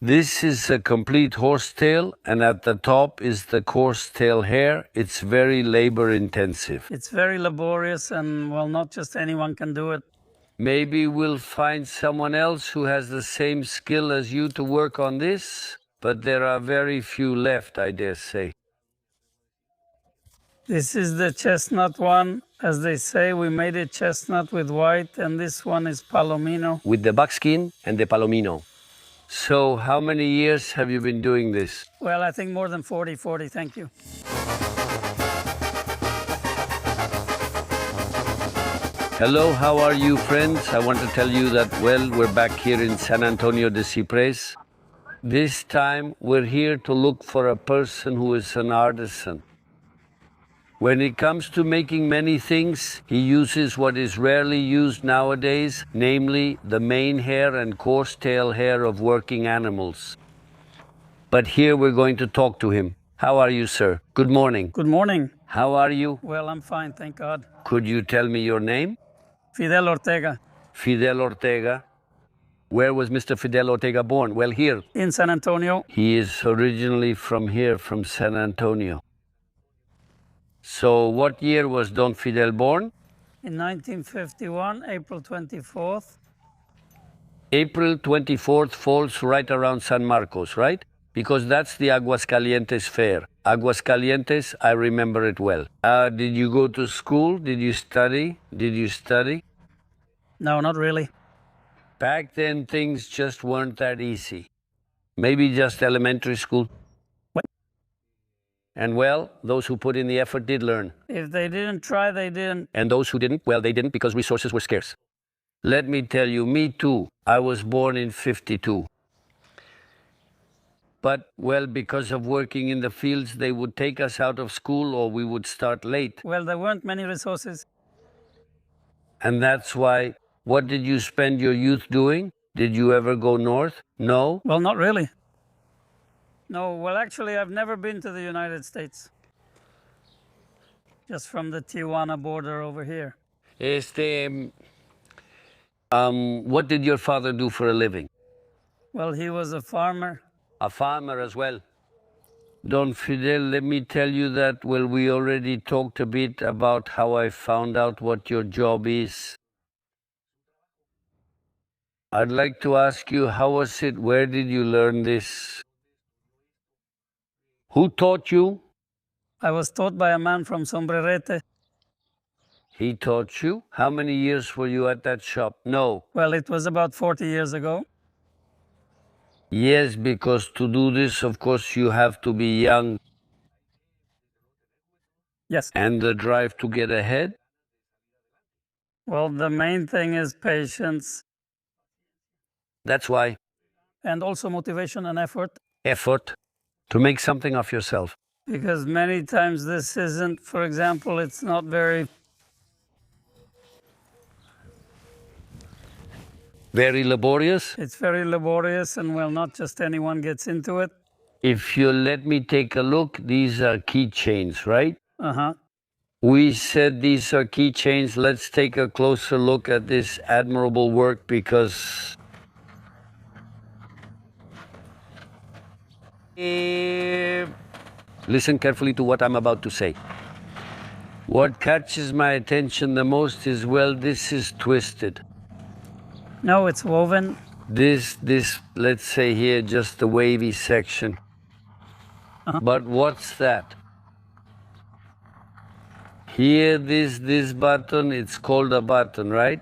This is a complete horsetail, and at the top is the coarse tail hair. It's very labor intensive. It's very laborious, and well, not just anyone can do it. Maybe we'll find someone else who has the same skill as you to work on this, but there are very few left, I dare say. This is the chestnut one. As they say, we made it chestnut with white, and this one is palomino. With the buckskin and the palomino. So how many years have you been doing this? Well, I think more than 40, thank you. Hello, how are you, friends? I want to tell you that, well, we're back here in San Antonio de Ciprés. This time, we're here to look for a person who is an artisan. When it comes to making many things, he uses what is rarely used nowadays, namely the mane hair and coarse tail hair of working animals. But here we're going to talk to him. How are you, sir? Good morning. Good morning. How are you? Well, I'm fine, thank God. Could you tell me your name? Fidel Ortega. Fidel Ortega. Where was Mr. Fidel Ortega born? Well, here. In San Antonio. He is originally from here, from San Antonio. So what year was Don Fidel born? In 1951, April 24th. April 24th falls right around San Marcos, right? Because that's the Aguascalientes fair. Aguascalientes, I remember it well. Did you go to school? Did you study? No, not really. Back then, things just weren't that easy. Maybe just elementary school. What? And well, those who put in the effort did learn. If they didn't try, they didn't. And those who didn't, well, they didn't because resources were scarce. Let me tell you, me too. I was born in 52. But, well, because of working in the fields, they would take us out of school or we would start late. Well, there weren't many resources. And that's why, what did you spend your youth doing? Did you ever go north? No? Well, not really. No, well, actually, I've never been to the United States. Just from the Tijuana border over here. What did your father do for a living? Well, he was a farmer. A farmer as well. Don Fidel, let me tell you that, well, we already talked a bit about how I found out what your job is. I'd like to ask you, how was it? Where did you learn this? Who taught you? I was taught by a man from Sombrerete. He taught you? How many years were you at that shop? No. Well, it was about 40 years ago. Yes, because to do this, of course, you have to be young. Yes. And the drive to get ahead? Well, the main thing is patience. That's why. And also motivation and effort. Effort to make something of yourself. Because many times this isn't, for example, it's not very... Very laborious? It's very laborious, and well, not just anyone gets into it. If you let me take a look, these are keychains, right? Uh-huh. We said these are keychains. Let's take a closer look at this admirable work because... Listen carefully to what I'm about to say. What catches my attention the most is, well, this is twisted. No, it's woven. This, let's say here, just the wavy section. Uh-huh. But what's that? Here, this button, it's called a button, right?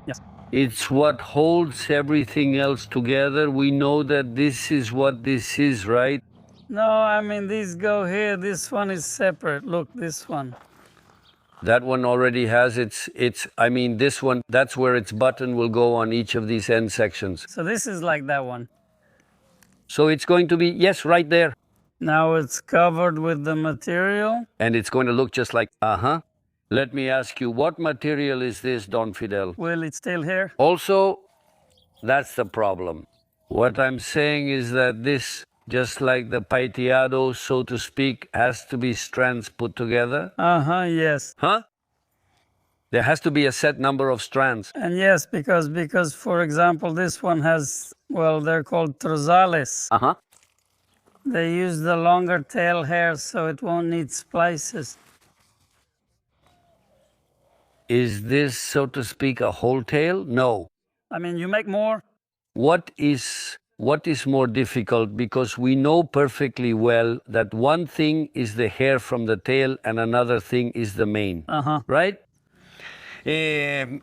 Yes. It's what holds everything else together. We know that this is what this is, right? No, I mean, these go here. This one is separate. Look, this one. That one already has I mean, this one, that's where its button will go on each of these end sections. So this is like that one. So it's going to be, yes, right there. Now it's covered with the material. And it's going to look just like, Let me ask you, what material is this, Don Fidel? Well, it's still here. Also, that's the problem. What I'm saying is that this, just like the paiteado, so to speak, has to be strands put together. Uh-huh, yes. Huh? There has to be a set number of strands. And yes, because for example, this one has, well, they're called trozales. Uh-huh. They use the longer tail hair so it won't need splices. Is this, so to speak, a whole tail? No. I mean, you make more. What is more difficult? Because we know perfectly well that one thing is the hair from the tail and another thing is the mane. Uh-huh. Right? Here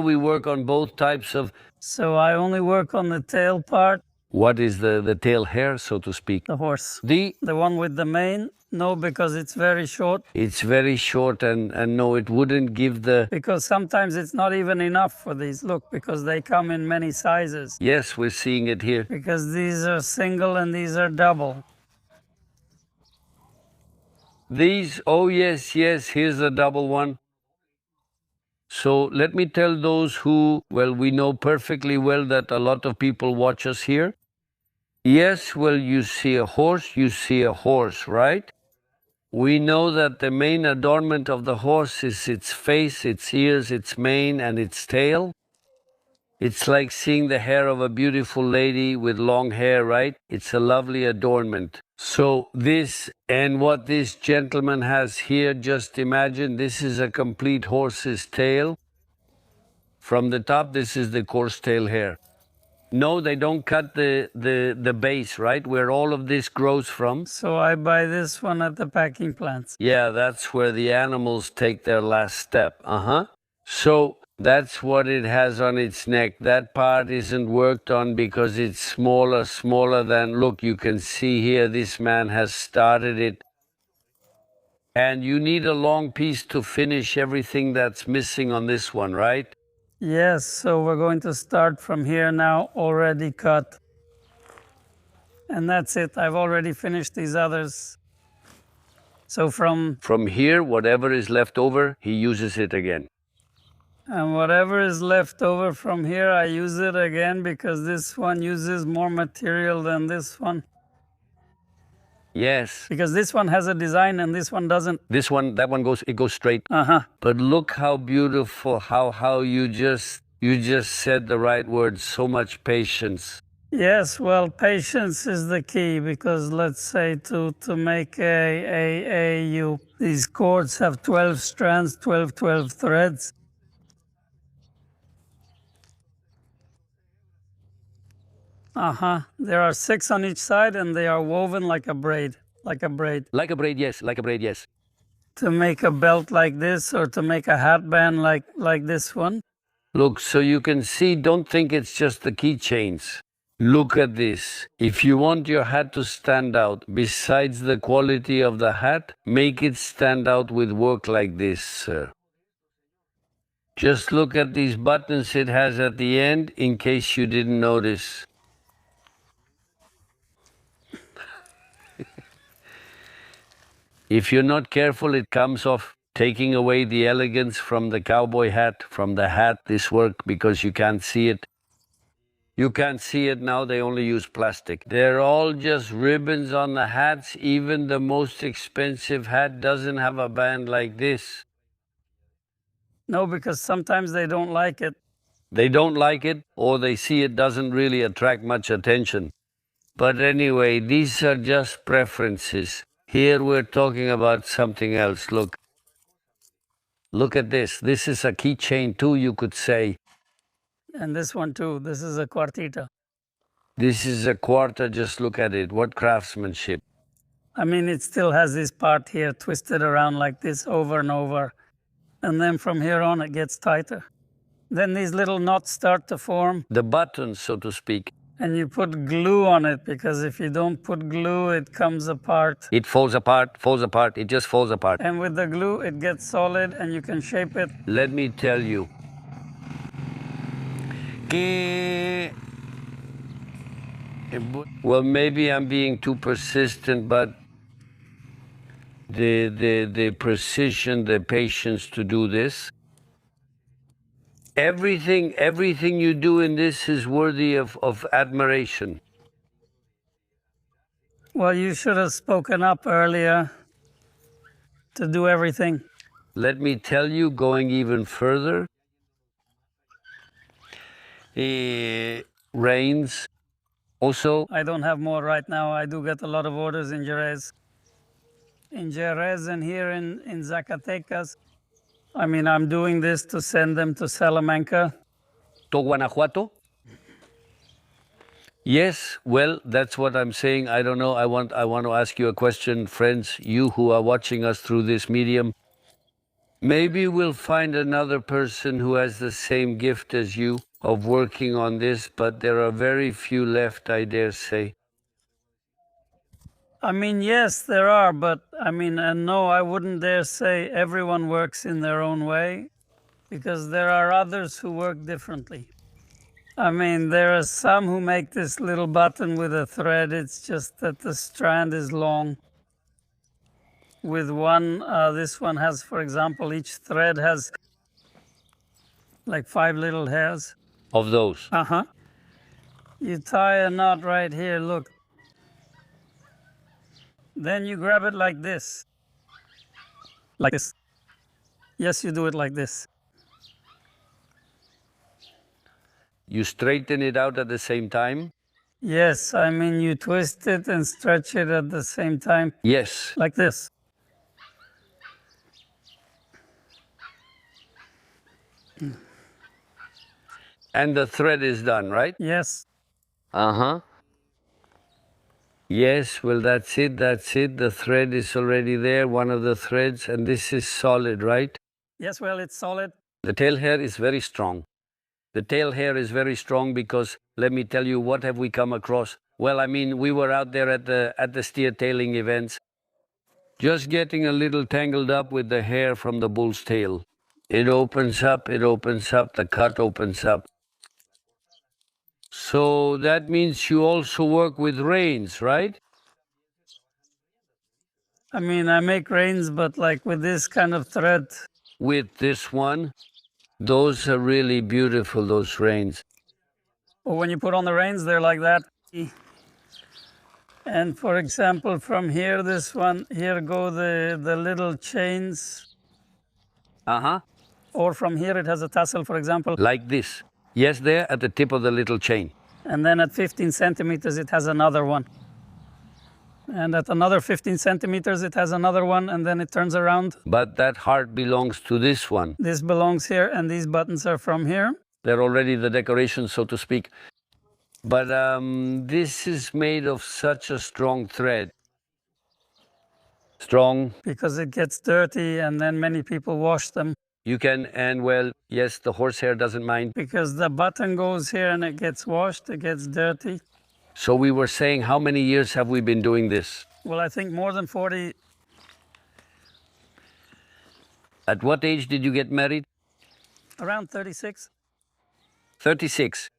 we work on both types of. So I only work on the tail part. What is the tail hair, so to speak? The horse. The one with the mane? No, because it's very short. It's very short, and no, it wouldn't give the. Because sometimes it's not even enough for these. Look, because they come in many sizes. Yes, we're seeing it here. Because these are single and these are double. These, oh yes, here's a double one. So let me tell those who, well, we know perfectly well that a lot of people watch us here. Yes, well, you see a horse, right? We know that the main adornment of the horse is its face, its ears, its mane, and its tail. It's like seeing the hair of a beautiful lady with long hair, right? It's a lovely adornment. So this, and what this gentleman has here, just imagine, this is a complete horse's tail. From the top, this is the coarse tail hair. No, they don't cut the base, right? Where all of this grows from. So I buy this one at the packing plants. Yeah, that's where the animals take their last step. Uh-huh. So that's what it has on its neck. That part isn't worked on because it's smaller than, look, you can see here, this man has started it. And you need a long piece to finish everything that's missing on this one, right? Yes, so we're going to start from here now, already cut. And that's it. I've already finished these others. So from here, whatever is left over, he uses it again. And whatever is left over from here, I use it again because this one uses more material than this one. Yes. Because this one has a design and this one doesn't. This one, that one goes straight. Uh-huh. But look how beautiful, how you just said the right words, so much patience. Yes, well, patience is the key because let's say to make these cords have 12 strands, 12 threads. Uh-huh. There are 6 on each side and they are woven like a braid. Like a braid, yes. To make a belt like this or to make a hatband like this one. Look, so you can see, don't think it's just the keychains. Look at this. If you want your hat to stand out, besides the quality of the hat, make it stand out with work like this, sir. Just look at these buttons it has at the end, in case you didn't notice. If you're not careful, it comes off, taking away the elegance from the cowboy hat, from the hat, this work, because you can't see it. You can't see it now, they only use plastic. They're all just ribbons on the hats. Even the most expensive hat doesn't have a band like this. No, because sometimes they don't like it. They don't like it, or they see it doesn't really attract much attention. But anyway, these are just preferences. Here we're talking about something else. Look. Look at this. This is a keychain too, you could say. And this one too. This is a cuartita. This is a quarter. Just look at it. What craftsmanship. I mean, it still has this part here twisted around like this over and over. And then from here on, it gets tighter. Then these little knots start to form. The buttons, so to speak. And you put glue on it, because if you don't put glue, it comes apart. It falls apart, it just falls apart. And with the glue, it gets solid and you can shape it. Let me tell you. Well, maybe I'm being too persistent, but the precision, the patience to do this. Everything you do in this is worthy of admiration. Well, you should have spoken up earlier to do everything. let me tell you, going even further, rains also. I don't have more right now. I do get a lot of orders in Jerez. In Jerez and here in Zacatecas. I mean, I'm doing this to send them to Salamanca. To Guanajuato? Yes, well, that's what I'm saying. I don't know. I want to ask you a question, friends, you who are watching us through this medium. Maybe we'll find another person who has the same gift as you of working on this, but there are very few left, I dare say. I mean, yes, there are, but I mean, and no, I wouldn't dare say everyone works in their own way, because there are others who work differently. I mean, there are some who make this little button with a thread. It's just that the strand is long. With one, this one has, for example, each thread has like 5 little hairs. Of those? Uh-huh. You tie a knot right here, look. Then you grab it like this. Like this. Yes, you do it like this. You straighten it out at the same time? Yes, I mean, you twist it and stretch it at the same time. Yes. Like this. And the thread is done, right? Yes. Uh-huh. Yes, well, that's it, that's it. The thread is already there, one of the threads, and this is solid, right? Yes, well, it's solid. The tail hair is very strong. The tail hair is very strong because, let me tell you, what have we come across? Well, I mean, we were out there at the steer tailing events, just getting a little tangled up with the hair from the bull's tail. It opens up, the cut opens up. So that means you also work with reins, right? I mean, I make reins, but like with this kind of thread. With this one, those are really beautiful, those reins. Or when you put on the reins, they're like that. And for example, from here, this one, here go the little chains. Uh-huh. Or from here, it has a tassel, for example. Like this. Yes, there at the tip of the little chain. And then at 15 centimeters, it has another one. And at another 15 centimeters, it has another one, and then it turns around. But that heart belongs to this one. This belongs here, and these buttons are from here. They're already the decorations, so to speak. But this is made of such a strong thread. Strong. Because it gets dirty, and then many people wash them. You can, and well, yes, the horsehair doesn't mind. Because the button goes here, and it gets washed, it gets dirty. So we were saying, how many years have we been doing this? Well, I think more than 40. At what age did you get married? Around 36. 36.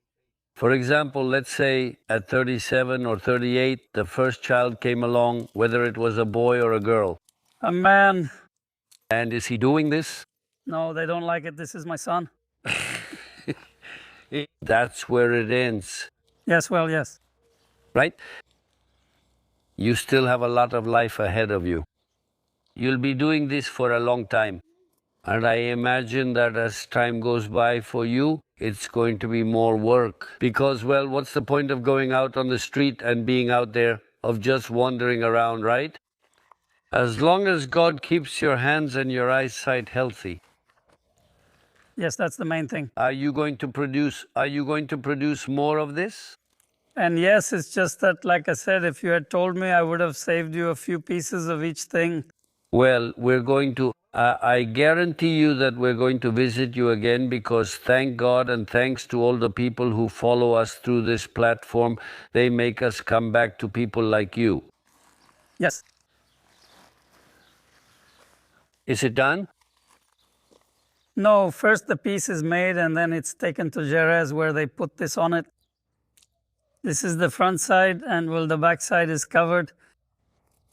For example, let's say at 37 or 38, the first child came along, whether it was a boy or a girl. A man. And is he doing this? No, they don't like it. This is my son. That's where it ends. Yes, well, yes. Right? You still have a lot of life ahead of you. You'll be doing this for a long time. And I imagine that as time goes by for you, it's going to be more work. Because, well, what's the point of going out on the street and being out there, of just wandering around, right? As long as God keeps your hands and your eyesight healthy. Yes, that's the main thing. Are you going to produce more of this? And yes, it's just that, like I said, if you had told me, I would have saved you a few pieces of each thing. Well, we're going to, I guarantee you that we're going to visit you again, because thank God and thanks to all the people who follow us through this platform, they make us come back to people like you. Yes. Is it done? No, first the piece is made and then it's taken to Jerez where they put this on it. This is the front side, and well, the back side is covered,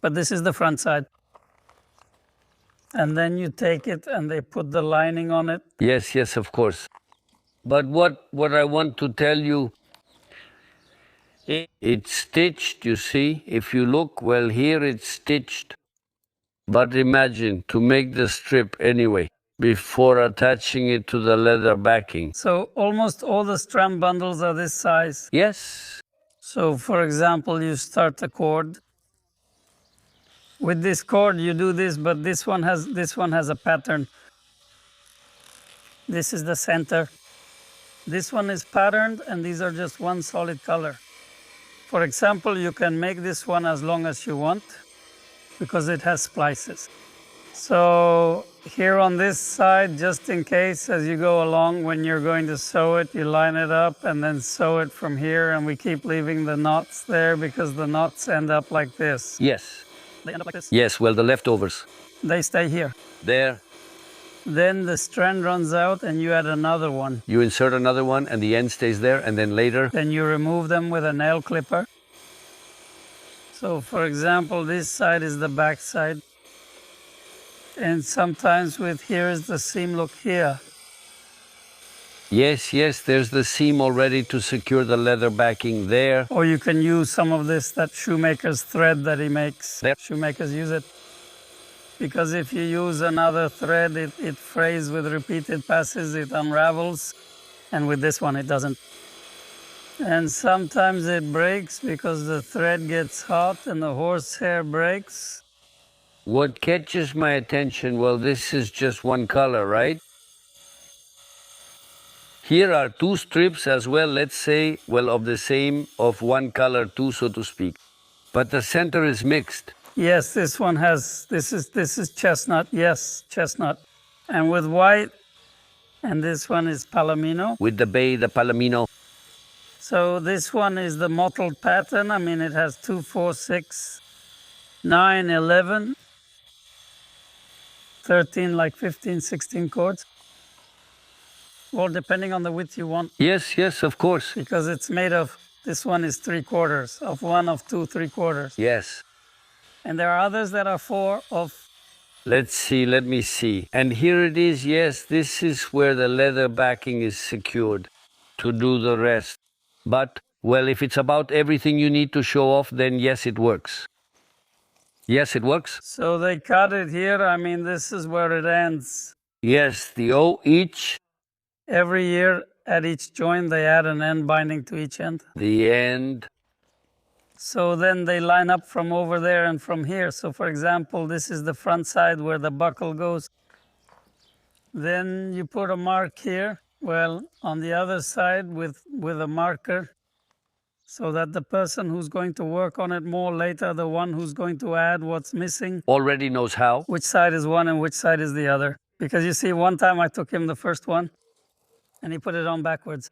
but this is the front side. And then you take it and they put the lining on it. Yes, yes, of course. But what I want to tell you, it's stitched, you see. If you look, well, here it's stitched. But imagine to make the strip anyway, before attaching it to the leather backing. So almost all the strand bundles are this size. Yes. So for example, you start a cord. With this cord you do this, but this one has a pattern. This is the center. This one is patterned and these are just one solid color. For example, you can make this one as long as you want because it has splices. So here on this side, just in case as you go along, when you're going to sew it, you line it up and then sew it from here, and we keep leaving the knots there because the knots end up like this. Yes. They end up like this. Yes, well, the leftovers. They stay here. There. Then the strand runs out and you add another one. You insert another one and the end stays there, and then later? Then you remove them with a nail clipper. So for example, this side is the back side. And sometimes with here is the seam, look here. Yes, yes, there's the seam already to secure the leather backing there. Or you can use some of this, that shoemaker's thread that he makes. There. Shoemakers use it. Because if you use another thread, it frays with repeated passes, it unravels. And with this one, it doesn't. And sometimes it breaks because the thread gets hot and the horsehair breaks. What catches my attention, well, this is just one color, right? Here are two strips as well, let's say, well, of the same, of one color too, so to speak. But the center is mixed. Yes, this one has, this is chestnut, yes, chestnut. And with white, and this one is palomino. With the bay, the palomino. So this one is the mottled pattern. I mean, it has 2, 4, 6, 9, 11, 13, like 15, 16 cords. Well, depending on the width you want. Yes, yes, of course. Because it's made of, this one is 3/4, of 1, of 2, 3/4. Yes. And there are others that are 4 of. Let's see, let me see. And here it is, yes, this is where the leather backing is secured to do the rest. But, well, if it's about everything you need to show off, then yes, it works. Yes, it works. So they cut it here. I mean, this is where it ends. Yes, the O each. Every year at each joint, they add an end binding to each end. The end. So then they line up from over there and from here. So for example, this is the front side where the buckle goes. Then you put a mark here. Well, on the other side with a marker, so that the person who's going to work on it more later, the one who's going to add what's missing, Already knows how. which side is one and which side is the other. Because you see, one time I took him the first one and he put it on backwards.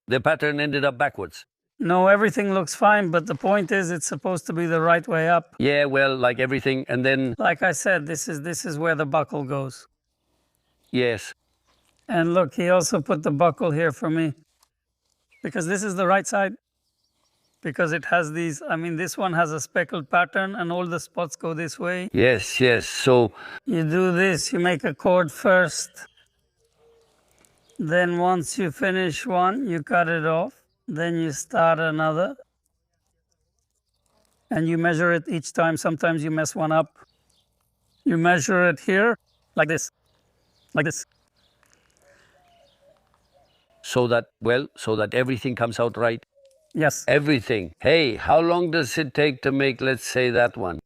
The pattern ended up backwards. No, everything looks fine, but the point is it's supposed to be the right way up. Yeah, well, like everything, and then, Like I said, this is where the buckle goes. yes. And look, he also put the buckle here for me. Because this is the right side. Because it has these, I mean, this one has a speckled pattern and all the spots go this way. Yes, yes, so, You do this, you make a cord first. Then once you finish one, you cut it off. Then you start another. And you measure it each time. Sometimes you mess one up. You measure it here, like this. Like this. so that, well, so that everything comes out right. Yes. Everything. Hey, how long does it take to make, let's say, that one?